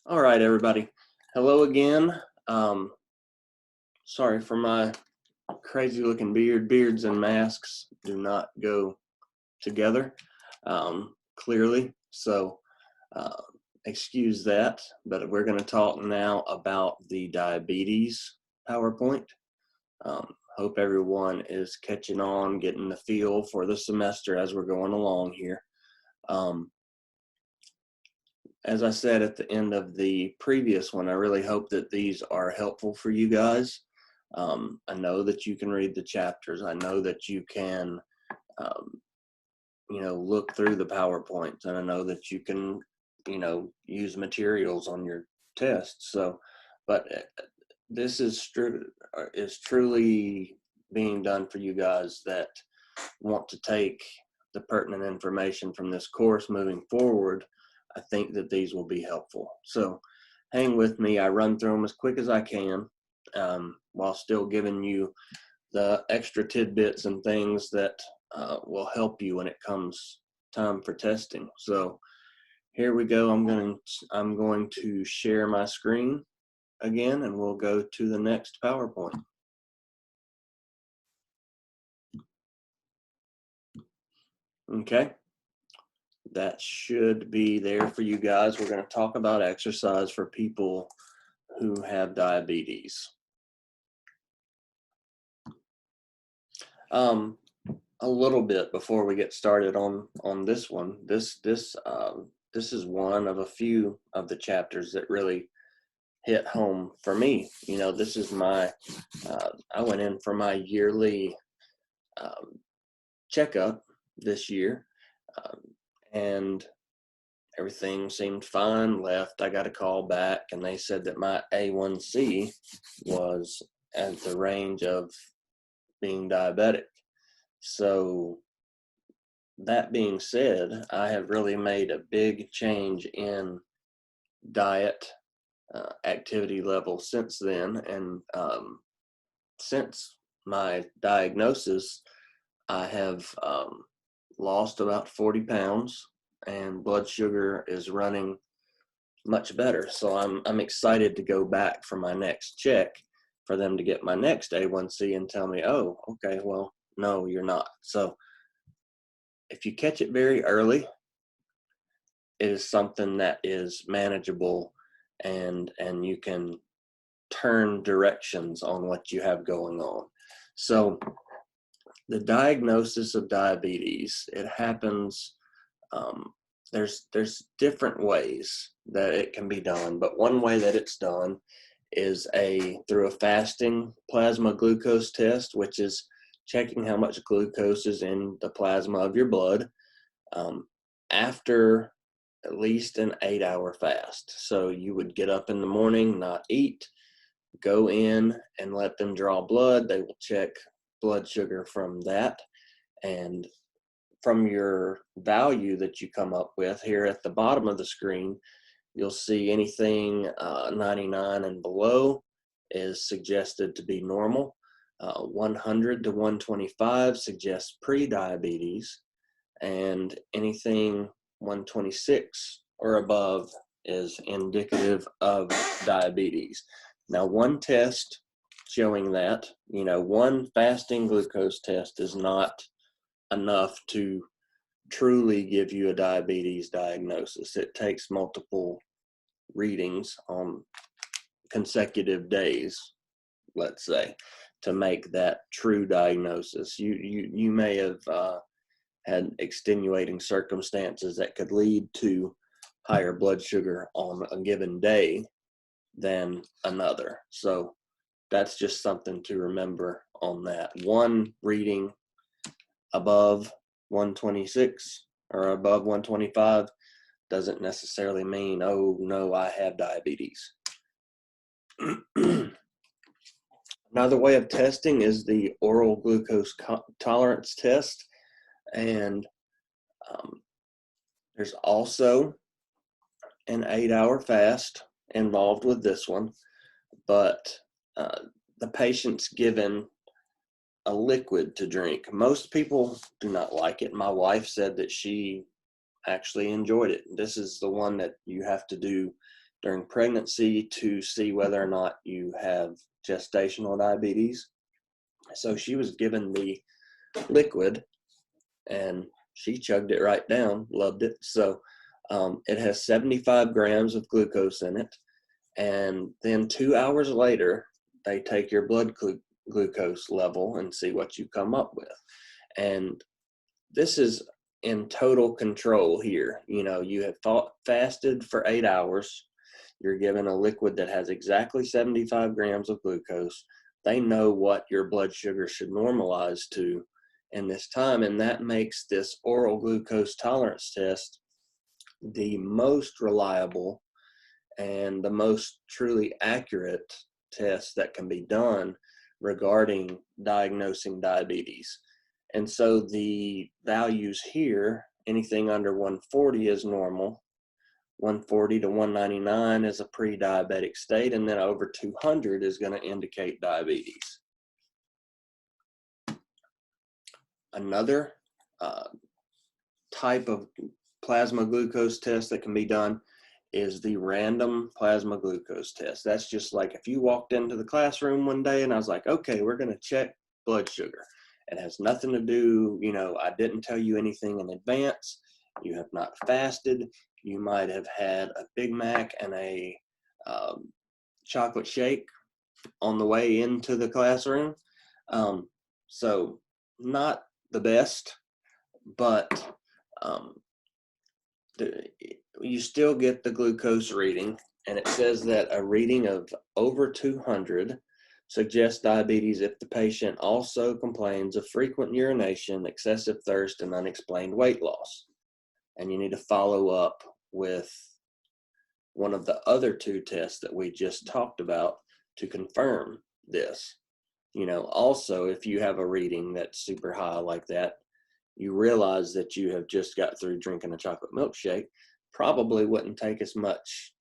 All right, everybody. Hello again. Um, Sorry for my crazy looking beard. Beards and masks do not go together, clearly. So, uh, excuse that. But we're going to talk now about the diabetes PowerPoint. Hope everyone is catching on, getting the feel for the semester as we're going along here. Um, as I said at the end of the previous one, I really hope that these are helpful for you guys. I know that you can read the chapters. I know that you can, um, look through the PowerPoints, and I know that you can, use materials on your tests. So, but this is truly being done for you guys that want to take the pertinent information from this course moving forward. I think that these will be helpful. So hang with me. I run through them as quick as I can, while still giving you the extra tidbits and things that will help you when it comes time for testing. So here we go. I'm going to share my screen again, and we'll go to the next PowerPoint. Okay. That should be there for you guys. We're going to talk about exercise for people who have diabetes. A little bit before we get started on this one. This is one of a few of the chapters that really hit home for me. This is my I went in for my yearly checkup this year, and everything seemed fine. Left, I got a call back, and they said that my A1C was at the range of being diabetic. So that being said, I have really made a big change in diet, activity level since then. And since my diagnosis, I have lost about 40 pounds, and blood sugar is running much better. So I'm excited to go back for my next check, for them to get my next A1C and tell me, oh, okay, well, no, you're not. So if you catch it very early, it is something that is manageable, and you can turn directions on what you have going on. So the diagnosis of diabetes, it happens, there's different ways that it can be done, but one way that it's done is through a fasting plasma glucose test, which is checking how much glucose is in the plasma of your blood, after at least an 8-hour fast. So you would get up in the morning, not eat, go in and let them draw blood. They will check blood sugar from that, and from your value that you come up with here at the bottom of the screen, you'll see anything 99 and below is suggested to be normal. 100 to 125 suggests pre-diabetes, and anything 126 or above is indicative of diabetes. Now, one test showing that, one fasting glucose test is not enough to truly give you a diabetes diagnosis. It takes multiple readings on consecutive days, let's say, to make that true diagnosis. You may have had extenuating circumstances that could lead to higher blood sugar on a given day than another. So that's just something to remember on that. One reading above 126 or above 125 doesn't necessarily mean, oh no, I have diabetes. Another way of testing is the oral glucose tolerance test, and there's also an 8-hour fast involved with this one, but the patient's given a liquid to drink. Most people do not like it. My wife said that she actually enjoyed it. This is the one that you have to do during pregnancy to see whether or not you have gestational diabetes. So she was given the liquid and she chugged it right down, loved it. So it has 75 grams of glucose in it. And then 2 hours later, they take your blood glucose level and see what you come up with. And this is in total control here. You know, you have fasted for 8 hours. You're given a liquid that has exactly 75 grams of glucose. They know what your blood sugar should normalize to in this time, and that makes this oral glucose tolerance test the most reliable and the most truly accurate test that can be done regarding diagnosing diabetes. And so the values here, anything under 140 is normal, 140 to 199 is a pre-diabetic state, and then over 200 is going to indicate diabetes. Another type of plasma glucose test that can be done is the random plasma glucose test. That's just like if you walked into the classroom one day and I was like, okay, we're going to check blood sugar. It has nothing to do, you know, I didn't tell you anything in advance. You have not fasted. You might have had a Big Mac and a chocolate shake on the way into the classroom. So not the best, but you still get the glucose reading, and it says that a reading of over 200 suggests diabetes if the patient also complains of frequent urination, excessive thirst, and unexplained weight loss. And you need to follow up with one of the other two tests that we just talked about to confirm this. You know, also, if you have a reading that's super high like that, you realize that you have just got through drinking a chocolate milkshake, probably wouldn't take as much,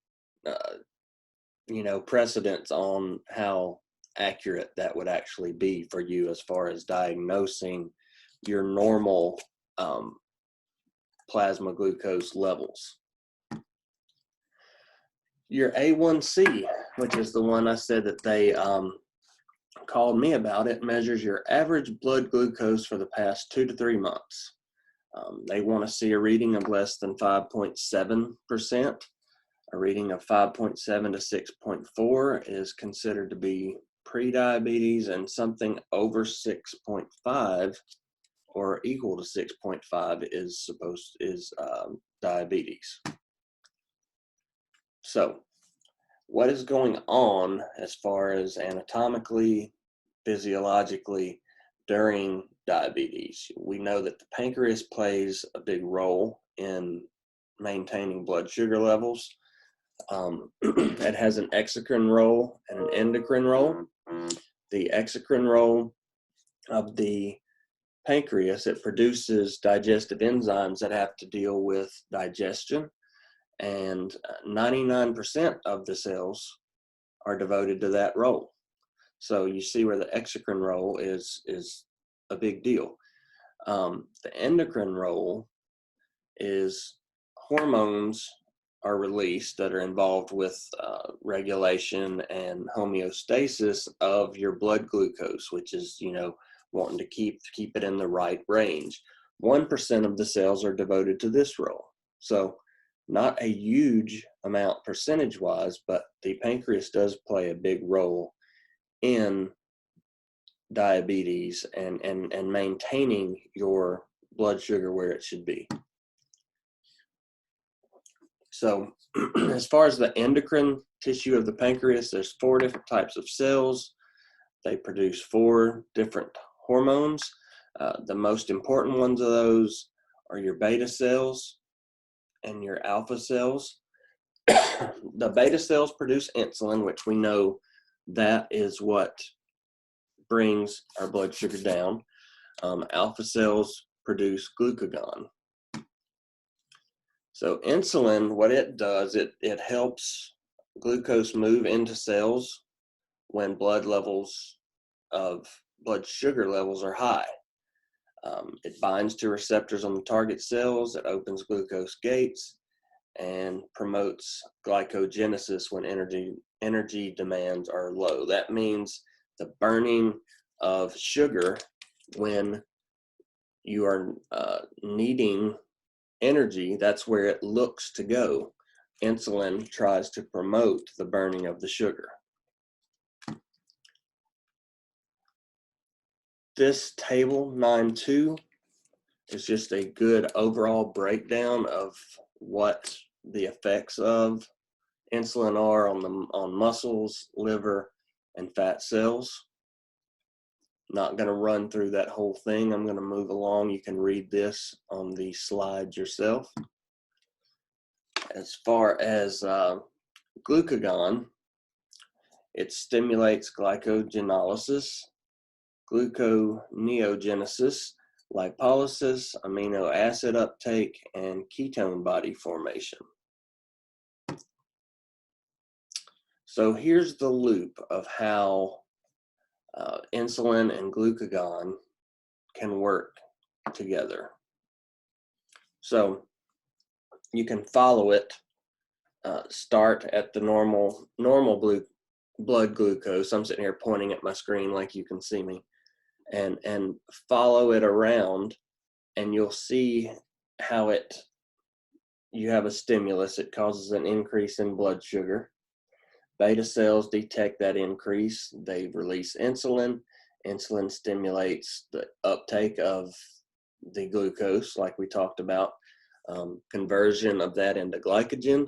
you know, precedence on how accurate that would actually be for you as far as diagnosing your normal plasma glucose levels. Your A1C, which is the one I said that they called me about, it measures your average blood glucose for the past 2 to 3 months. They want to see a reading of less than 5.7%. A reading of 5.7 to 6.4 is considered to be pre-diabetes, and something over 6.5 or equal to 6.5 is diabetes. So what is going on as far as anatomically, physiologically during diabetes? We know that the pancreas plays a big role in maintaining blood sugar levels. It has an exocrine role and an endocrine role. The exocrine role of the pancreas, it produces digestive enzymes that have to deal with digestion, and 99% of the cells are devoted to that role. So you see where the exocrine role is a big deal. The endocrine role is hormones are released that are involved with regulation and homeostasis of your blood glucose, which is, you know, wanting to keep it in the right range. 1% of the cells are devoted to this role. So not a huge amount percentage-wise, but the pancreas does play a big role in diabetes and maintaining your blood sugar where it should be. So as far as the endocrine tissue of the pancreas, there's 4 different types of cells. They produce 4 different hormones. The most important ones of those are your beta cells and your alpha cells. The beta cells produce insulin, which we know that is what brings our blood sugar down. Alpha cells produce glucagon. So insulin, what it does, it helps glucose move into cells when blood sugar levels are high. It binds to receptors on the target cells. It opens glucose gates, and promotes glycogenesis when energy demands are low. That means the burning of sugar when you are needing energy. That's where it looks to go. Insulin tries to promote the burning of the sugar. This table 9.2 is just a good overall breakdown of what the effects of insulin are on muscles, liver, and fat cells. Not going to run through that whole thing. I'm going to move along. You can read this on the slides yourself. As far as glucagon, it stimulates glycogenolysis, gluconeogenesis, lipolysis, amino acid uptake, and ketone body formation. So here's the loop of how insulin and glucagon can work together. So you can follow it, start at the normal blood glucose. I'm sitting here pointing at my screen like you can see me, and follow it around, and you'll see how you have a stimulus. It causes an increase in blood sugar. Beta cells detect that increase. They release insulin. Insulin stimulates the uptake of the glucose, like we talked about, conversion of that into glycogen,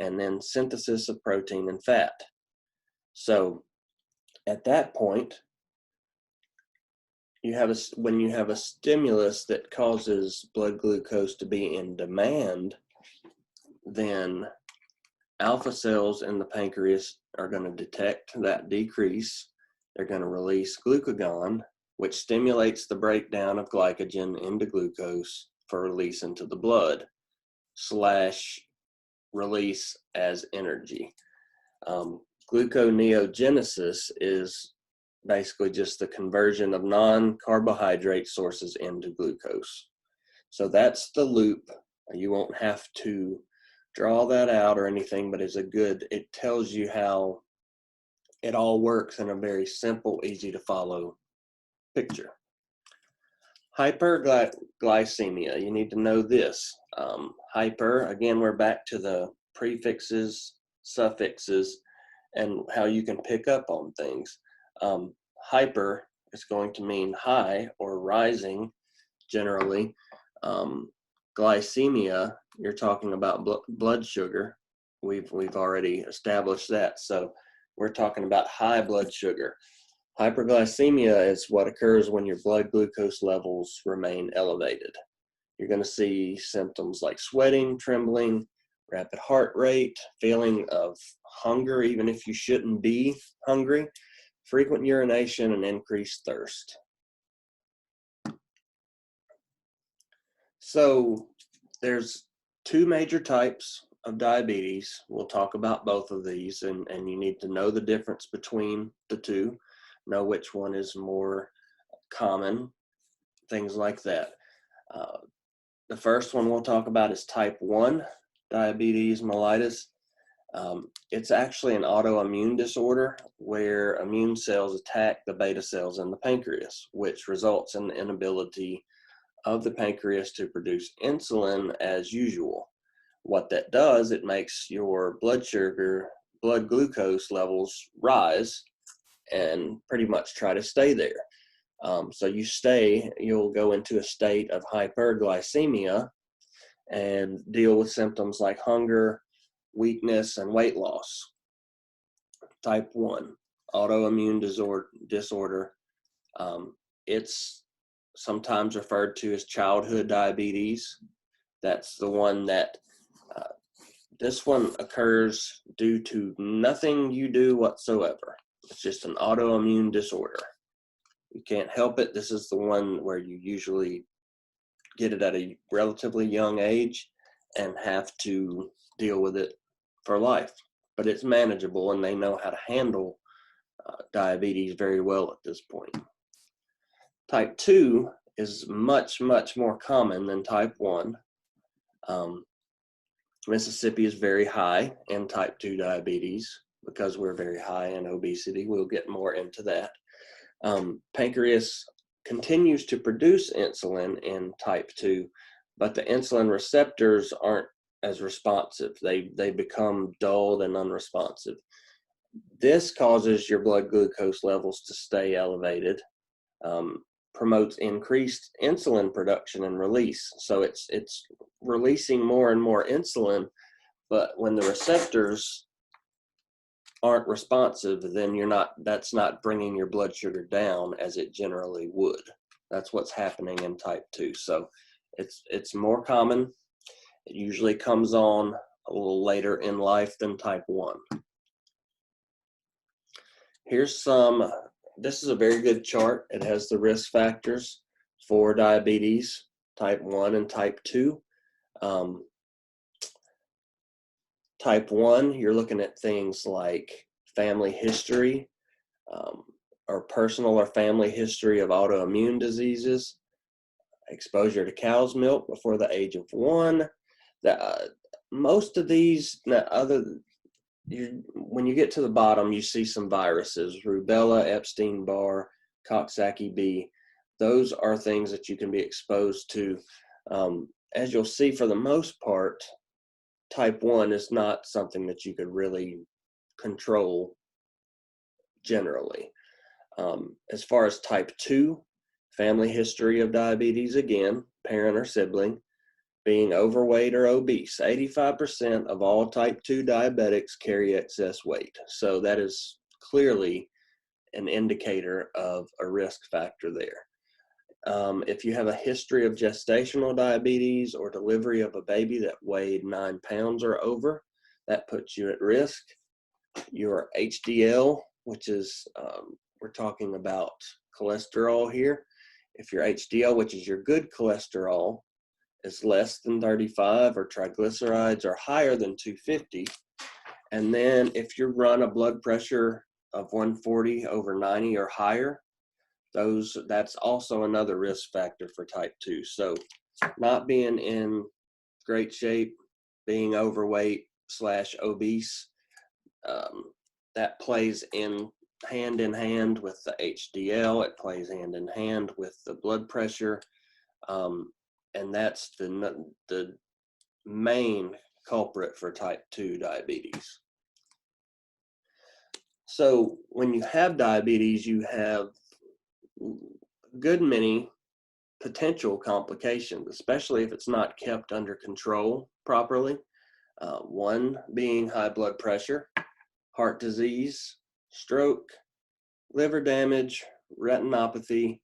and then synthesis of protein and fat. So at that point, when you have a stimulus that causes blood glucose to be in demand, then alpha cells in the pancreas are going to detect that decrease. They're going to release glucagon, which stimulates the breakdown of glycogen into glucose for release into the blood / release as energy. Gluconeogenesis is basically just the conversion of non-carbohydrate sources into glucose. So that's the loop. You won't have to draw that out or anything, but it tells you how it all works in a very simple, easy to follow picture. Hyperglycemia, you need to know this. Hyper, again, we're back to the prefixes, suffixes, and how you can pick up on things. Hyper is going to mean high or rising, generally. Glycemia, you're talking about blood sugar. We've already established that. So we're talking about high blood sugar. Hyperglycemia is what occurs when your blood glucose levels remain elevated. You're going to see symptoms like sweating, trembling, rapid heart rate, feeling of hunger even if you shouldn't be hungry, frequent urination, and increased thirst. So there's two major types of diabetes. We'll talk about both of these, and you need to know the difference between the two, know which one is more common, things like that. The first one we'll talk about is type 1 diabetes mellitus. It's actually an autoimmune disorder where immune cells attack the beta cells in the pancreas, which results in the inability of the pancreas to produce insulin as usual. What that does, it makes your blood glucose levels rise and pretty much try to stay there. So you'll go into a state of hyperglycemia and deal with symptoms like hunger, weakness, and weight loss. Type 1, autoimmune disorder. It's sometimes referred to as childhood diabetes. That's the one that, this one occurs due to nothing you do whatsoever. It's just an autoimmune disorder. You can't help it. This is the one where you usually get it at a relatively young age and have to deal with it for life. But it's manageable, and they know how to handle diabetes very well at this point. Type 2 is much, much more common than type 1. Mississippi is very high in type 2 diabetes because we're very high in obesity. We'll get more into that. Pancreas continues to produce insulin in type 2, but the insulin receptors aren't as responsive. They become dulled and unresponsive. This causes your blood glucose levels to stay elevated, promotes increased insulin production and release. So it's releasing more and more insulin, but when the receptors aren't responsive, then that's not bringing your blood sugar down as it generally would. That's what's happening in type 2. So it's more common. It usually comes on a little later in life than type 1. This is a very good chart. It has the risk factors for diabetes, type 1 and type 2. Type 1, you're looking at things like family history, or personal or family history of autoimmune diseases, exposure to cow's milk before the age of 1. Most of these, when you get to the bottom, you see some viruses: rubella, Epstein-Barr, Coxsackie-B. Those are things that you can be exposed to. As you'll see, for the most part, type 1 is not something that you could really control generally. As far as type 2, family history of diabetes, again, parent or sibling, being overweight or obese. 85% of all type 2 diabetics carry excess weight. So that is clearly an indicator of a risk factor there. If you have a history of gestational diabetes or delivery of a baby that weighed 9 pounds or over, that puts you at risk. Your HDL, which is, we're talking about cholesterol here. If your HDL, which is your good cholesterol, is less than 35, or triglycerides are higher than 250, and then if you run a blood pressure of 140 over 90 or higher, that's also another risk factor for type 2. So not being in great shape, being overweight / obese, that plays hand in hand with the HDL. It plays hand in hand with the blood pressure, and that's the main culprit for type 2 diabetes. So when you have diabetes, you have good many potential complications, especially if it's not kept under control properly. One being high blood pressure, heart disease, stroke, liver damage, retinopathy,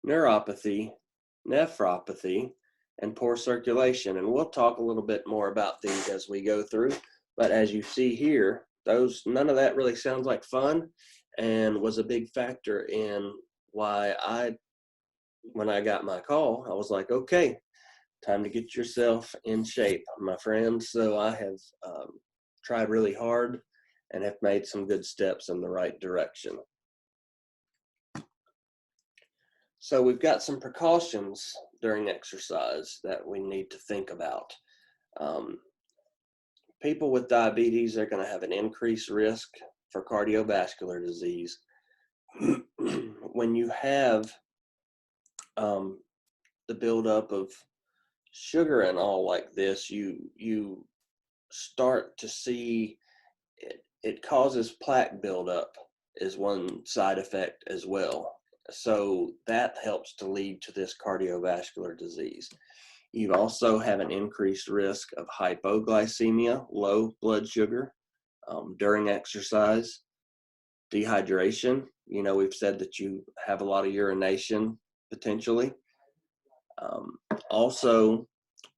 neuropathy, nephropathy, and poor circulation. And we'll talk a little bit more about these as we go through. But as you see here, none of that really sounds like fun, and was a big factor in why when I got my call, I was like, okay, time to get yourself in shape, my friend. So I have tried really hard and have made some good steps in the right direction. So we've got some precautions during exercise that we need to think about. People with diabetes are going to have an increased risk for cardiovascular disease. When you have the buildup of sugar and all like this, you start to see it causes plaque buildup is one side effect as well. So that helps to lead to this cardiovascular disease. You also have an increased risk of hypoglycemia, low blood sugar, during exercise, dehydration. We've said that you have a lot of urination potentially. Also,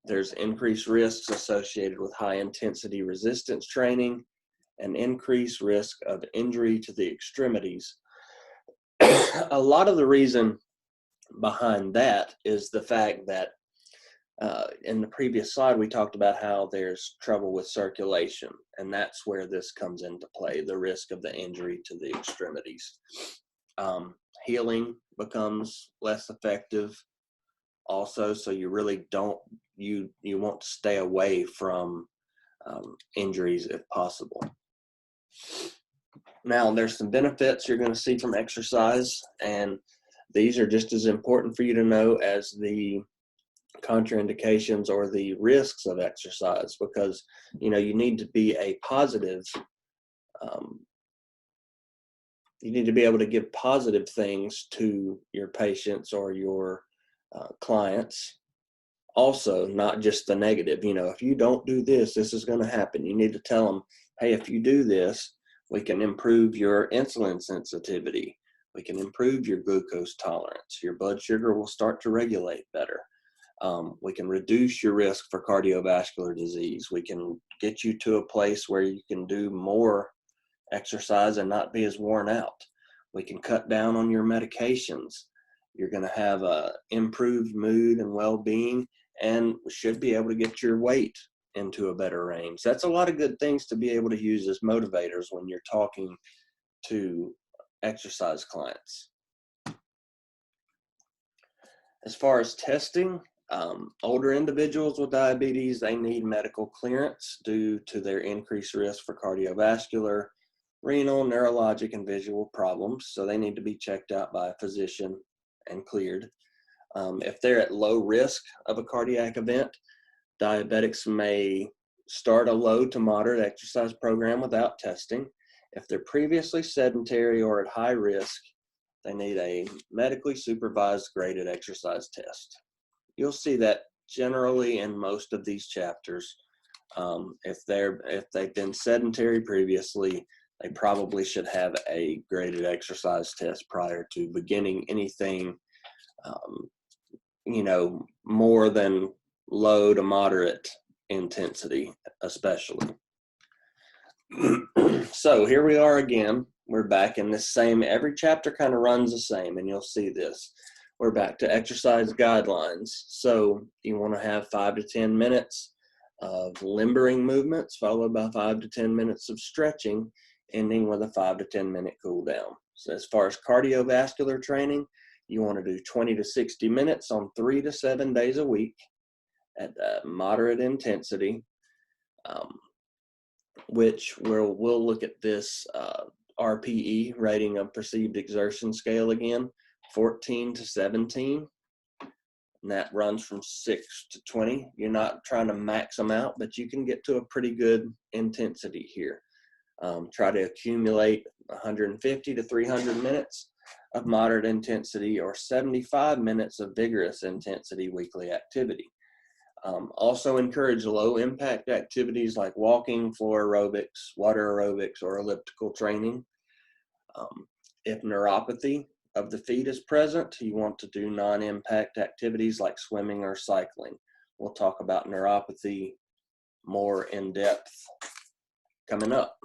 there's increased risks associated with high intensity resistance training and increased risk of injury to the extremities. A lot of the reason behind that is the fact that in the previous slide, we talked about how there's trouble with circulation, and that's where this comes into play, the risk of the injury to the extremities. Healing becomes less effective also, so you really don't, you want to stay away from injuries if possible. Now, there's some benefits you're going to see from exercise, and these are just as important for you to know as the contraindications or the risks of exercise, because you need to be a positive, you need to be able to give positive things to your patients or your clients also, not just the negative. If you don't do this, this is going to happen. You need to tell them, hey, if you do this, we can improve your insulin sensitivity, we can improve your glucose tolerance, your blood sugar will start to regulate better. We can reduce your risk for cardiovascular disease. We can get you to a place where you can do more exercise and not be as worn out. We can cut down on your medications. You're going to have a improved mood and well-being, and should be able to get your weight into a better range. That's a lot of good things to be able to use as motivators when you're talking to exercise clients. As far as testing, older individuals with diabetes, they need medical clearance due to their increased risk for cardiovascular, renal, neurologic, and visual problems. So they need to be checked out by a physician and cleared. If they're at low risk of a cardiac event, diabetics may start a low to moderate exercise program without testing. If they're previously sedentary or at high risk, they need a medically supervised graded exercise test. You'll see that generally in most of these chapters. If they've been sedentary previously, they probably should have a graded exercise test prior to beginning anything, more than low to moderate intensity, especially. So here we are again. We're back in this same, every chapter kind of runs the same, and you'll see this. We're back to exercise guidelines. So you want to have 5 to 10 minutes of limbering movements, followed by 5 to 10 minutes of stretching, ending with a 5 to 10 minute cool down. So as far as cardiovascular training, you want to do 20 to 60 minutes on 3 to 7 days a week at moderate intensity, which we'll look at this RPE, rating of perceived exertion scale again, 14 to 17. And that runs from 6 to 20. You're not trying to max them out, but you can get to a pretty good intensity here. Try to accumulate 150 to 300 minutes of moderate intensity or 75 minutes of vigorous intensity weekly activity. Also encourage low impact activities like walking, floor aerobics, water aerobics, or elliptical training. If neuropathy of the feet is present, you want to do non-impact activities like swimming or cycling. We'll talk about neuropathy more in depth coming up.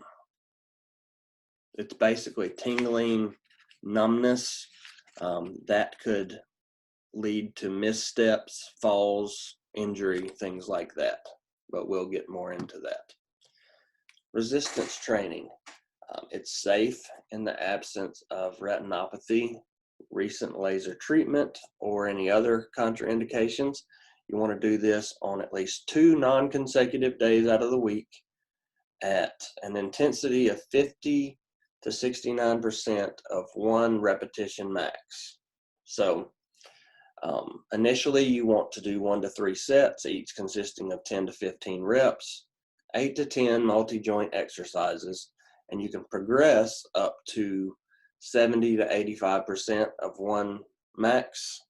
It's basically tingling, numbness, that could lead to missteps, falls, injury, things like that, but we'll get more into that. Resistance training. It's safe in the absence of retinopathy, recent laser treatment, or any other contraindications. You want to do this on at least 2 non-consecutive days out of the week at an intensity of 50 to 69% of 1 repetition max. So initially you want to do 1 to 3 sets, each consisting of 10 to 15 reps, 8 to 10 multi-joint exercises, and you can progress up to 70 to 85% of 1 max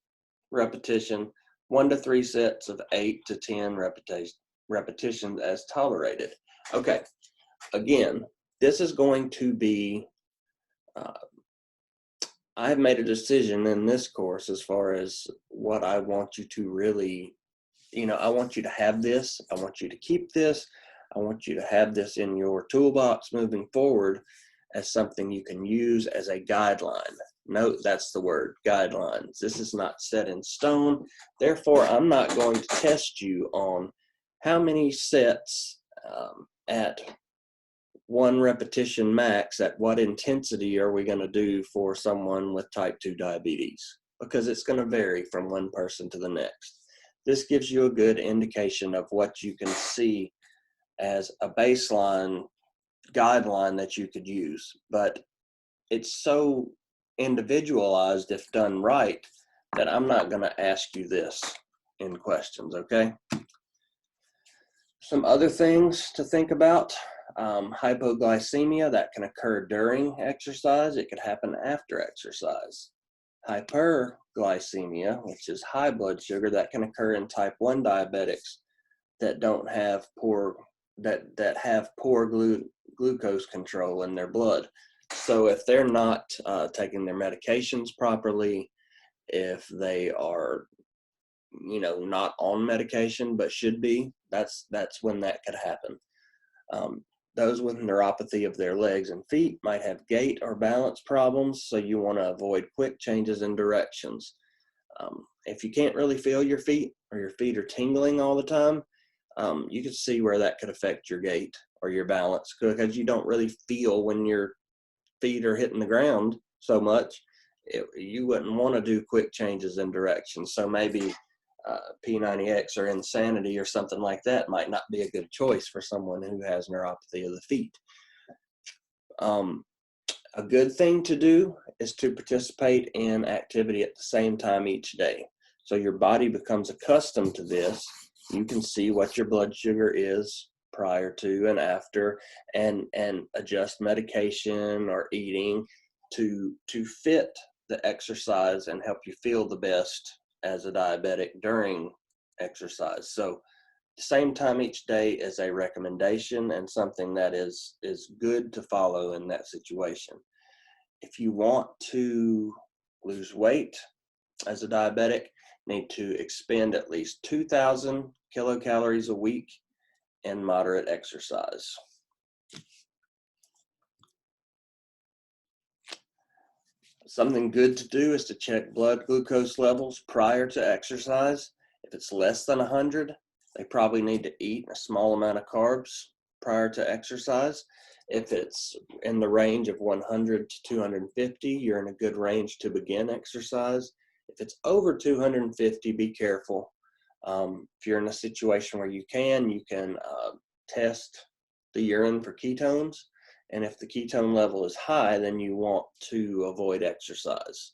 repetition, 1 to 3 sets of 8 to 10 repetitions as tolerated. Okay, again, this is going to be, I've made a decision in this course as far as what I want you to really, I want you to have this, I want you to keep this, I want you to have this in your toolbox moving forward as something you can use as a guideline. Note, that's the word, guidelines. This is not set in stone. Therefore, I'm not going to test you on how many sets at 1 repetition max, at what intensity are we going to do for someone with type 2 diabetes, because it's going to vary from one person to the next. This gives you a good indication of what you can see as a baseline guideline that you could use, but it's so individualized if done right that I'm not going to ask you this in questions, okay? Some other things to think about: hypoglycemia, that can occur during exercise. It could happen after exercise. Hyperglycemia, which is high blood sugar, that can occur in type 1 diabetics that don't have poor glucose control in their blood. So if they're not taking their medications properly, if they are not on medication but should be, that's when that could happen. Those with neuropathy of their legs and feet might have gait or balance problems, so you want to avoid quick changes in directions. If you can't really feel your feet, or your feet are tingling all the time, you can see where that could affect your gait or your balance, because you don't really feel when your feet are hitting the ground so much. You wouldn't want to do quick changes in direction. So maybe P90X or Insanity or something like that might not be a good choice for someone who has neuropathy of the feet. A good thing to do is to participate in activity at the same time each day. So your body becomes accustomed to this. You can see what your blood sugar is prior to and after, and adjust medication or eating to fit the exercise and help you feel the best as a diabetic during exercise. So the same time each day is a recommendation and something that is good to follow in that situation. If you want to lose weight as a diabetic, need to expend at least 2,000 kilocalories a week in moderate exercise. Something good to do is to check blood glucose levels prior to exercise. If it's less than 100, they probably need to eat a small amount of carbs prior to exercise. If it's in the range of 100 to 250, you're in a good range to begin exercise. If it's over 250, be careful. If you're in a situation where you can test the urine for ketones. And if the ketone level is high, then you want to avoid exercise.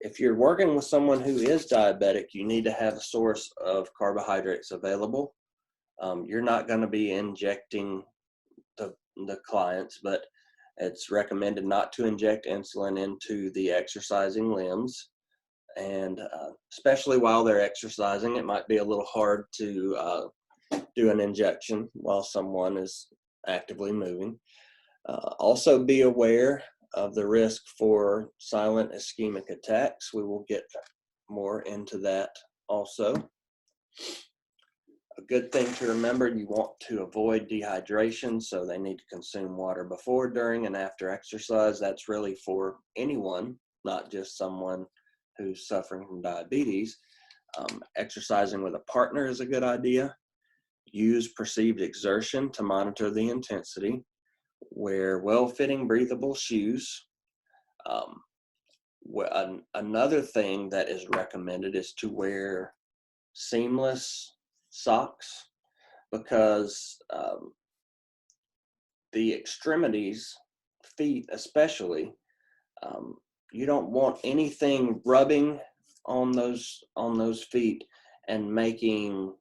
If you're working with someone who is diabetic, you need to have a source of carbohydrates available. You're not going to be injecting the clients, but it's recommended not to inject insulin into the exercising limbs. And especially while they're exercising, it might be a little hard to do an injection while someone is actively moving. Also be aware of the risk for silent ischemic attacks. We will get more into that also. A good thing to remember, you want to avoid dehydration, so they need to consume water before, during, and after exercise. That's really for anyone, not just someone who's suffering from diabetes. Exercising with a partner is a good idea. Use perceived exertion to monitor the intensity. Wear well-fitting, breathable shoes. Another thing that is recommended is to wear seamless socks, because the extremities, feet especially, you don't want anything rubbing on those feet and making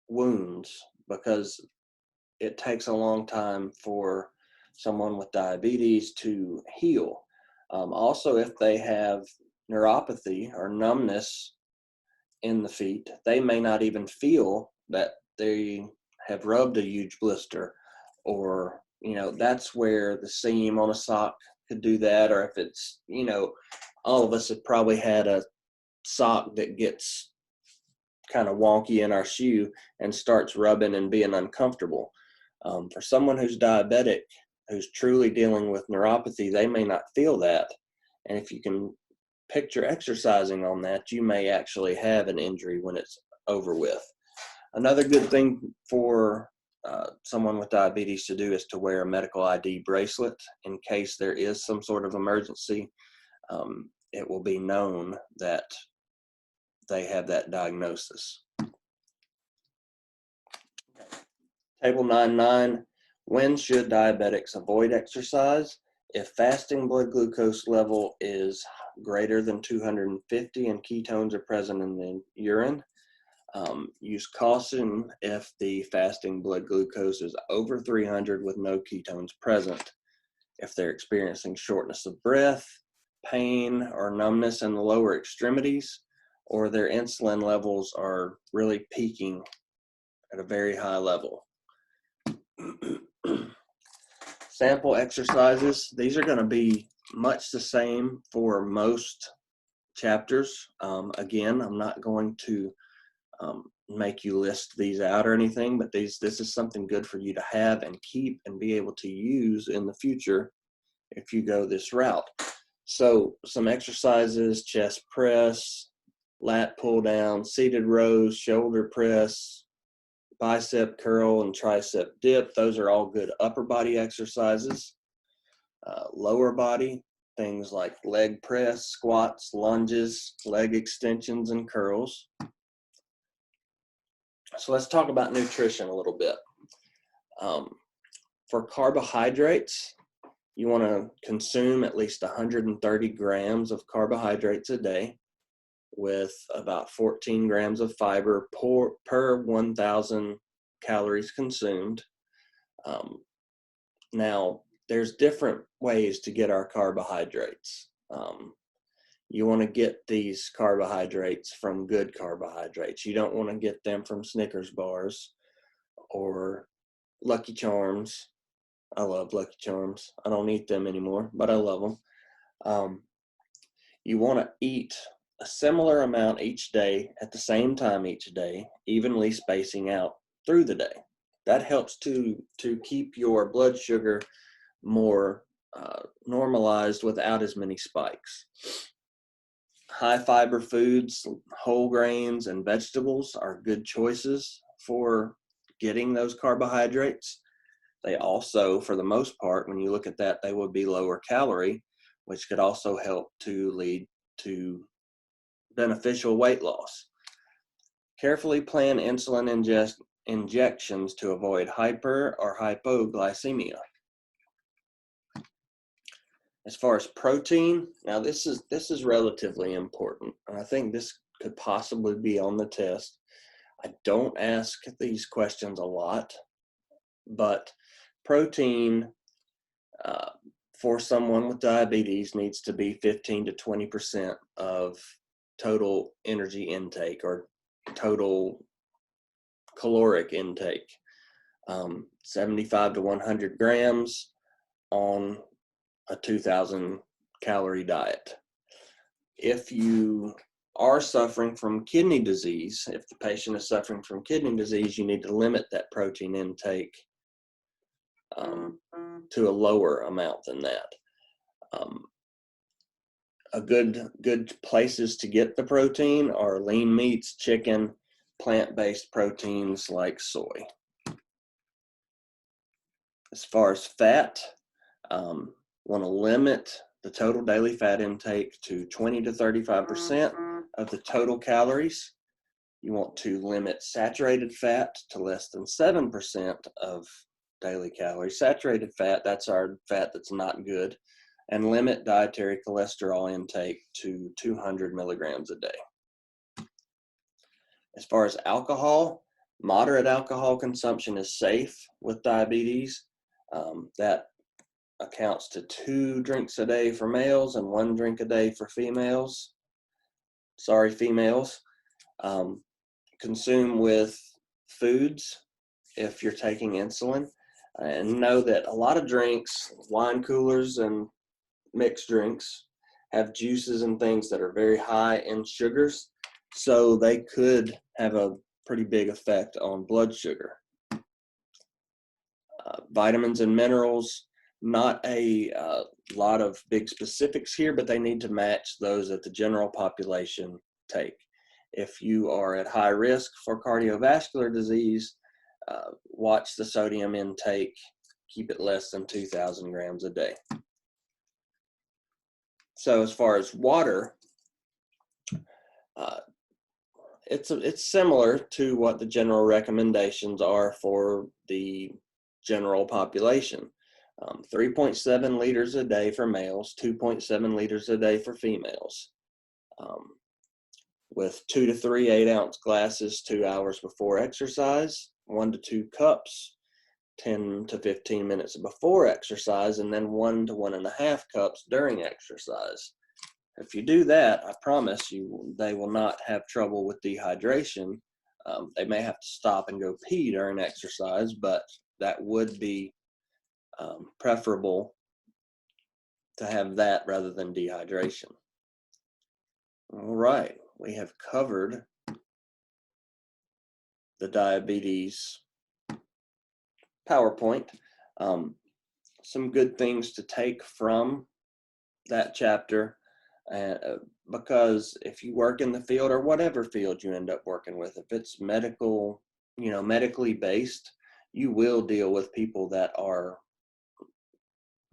wounds, because it takes a long time for someone with diabetes to heal. Also, if they have neuropathy or numbness in the feet, they may not even feel that they have rubbed a huge blister, or that's where the seam on a sock could do that. Or if it's all of us have probably had a sock that gets kind of wonky in our shoe and starts rubbing and being uncomfortable. For someone who's diabetic, who's truly dealing with neuropathy, they may not feel that. And if you can picture exercising on that, you may actually have an injury when it's over with. Another good thing for someone with diabetes to do is to wear a medical ID bracelet in case there is some sort of emergency. It will be known that they have that diagnosis. Table 9.9, when should diabetics avoid exercise? If fasting blood glucose level is greater than 250 and ketones are present in the urine, use caution if the fasting blood glucose is over 300 with no ketones present. If they're experiencing shortness of breath, pain, or numbness in the lower extremities, or their insulin levels are really peaking at a very high level. Sample exercises, these are going to be much the same for most chapters. Again, I'm not going to make you list these out or anything, but this is something good for you to have and keep and be able to use in the future if you go this route. So some exercises: chest press, lat pull down, seated rows, shoulder press, bicep curl, and tricep dip. Those are all good upper body exercises. Lower body, things like leg press, squats, lunges, leg extensions, and curls. So let's talk about nutrition a little bit. For carbohydrates, you want to consume at least 130 grams of carbohydrates a day, with about 14 grams of fiber per 1,000 calories consumed. Now, there's different ways to get our carbohydrates. You want to get these carbohydrates from good carbohydrates. You don't want to get them from Snickers bars or Lucky Charms. I love Lucky Charms. I don't eat them anymore, but I love them. You want to eat a similar amount each day at the same time each day, evenly spacing out through the day. That helps to keep your blood sugar more normalized without as many spikes. High fiber foods, whole grains, and vegetables are good choices for getting those carbohydrates. They also, for the most part, when you look at that, they would be lower calorie, which could also help to lead to beneficial weight loss. Carefully plan insulin injections to avoid hyper or hypoglycemia. As far as protein, now this is relatively important, and I think this could possibly be on the test. I don't ask these questions a lot, but protein for someone with diabetes needs to be 15 to 20% of total energy intake or total caloric intake. 75 to 100 grams on a 2,000 calorie diet. If you are suffering from kidney disease, if the patient is suffering from kidney disease, you need to limit that protein intake to a lower amount than that. A good places to get the protein are lean meats, chicken, plant-based proteins like soy. As far as fat, want to limit the total daily fat intake to 20 to 35% of the total calories. You want to limit saturated fat to less than 7% of daily calories. Saturated fat, that's our fat that's not good. And limit dietary cholesterol intake to 200 milligrams a day. As far as alcohol, moderate alcohol consumption is safe with diabetes. That accounts to 2 drinks a day for males and 1 drink a day for females. Sorry, females. Consume with foods if you're taking insulin. And know that a lot of drinks, wine coolers and mixed drinks, have juices and things that are very high in sugars, so they could have a pretty big effect on blood sugar. Vitamins and minerals, not a lot of big specifics here, but they need to match those that the general population take. If you are at high risk for cardiovascular disease, watch the sodium intake, keep it less than 2,000 grams a day. So as far as water, it's similar to what the general recommendations are for the general population. 3.7 liters a day for males, 2.7 liters a day for females. With 2 to 3 8-ounce glasses 2 hours before exercise, 1 to 2 cups 10 to 15 minutes before exercise, and then 1 to 1.5 cups during exercise. If you do that, I promise you they will not have trouble with dehydration. They may have to stop and go pee during exercise, but that would be preferable to have that rather than dehydration. All right, we have covered the diabetes PowerPoint. Some good things to take from that chapter, because if you work in the field or whatever field you end up working with, if it's medical, medically based, you will deal with people that are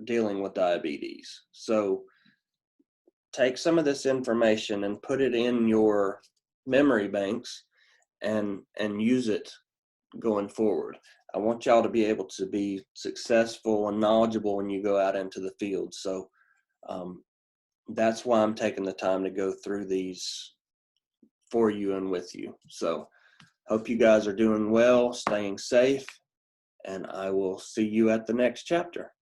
dealing with diabetes. So take some of this information and put it in your memory banks and use it going forward. I want y'all to be able to be successful and knowledgeable when you go out into the field. So that's why I'm taking the time to go through these for you and with you. So hope you guys are doing well, staying safe, and I will see you at the next chapter.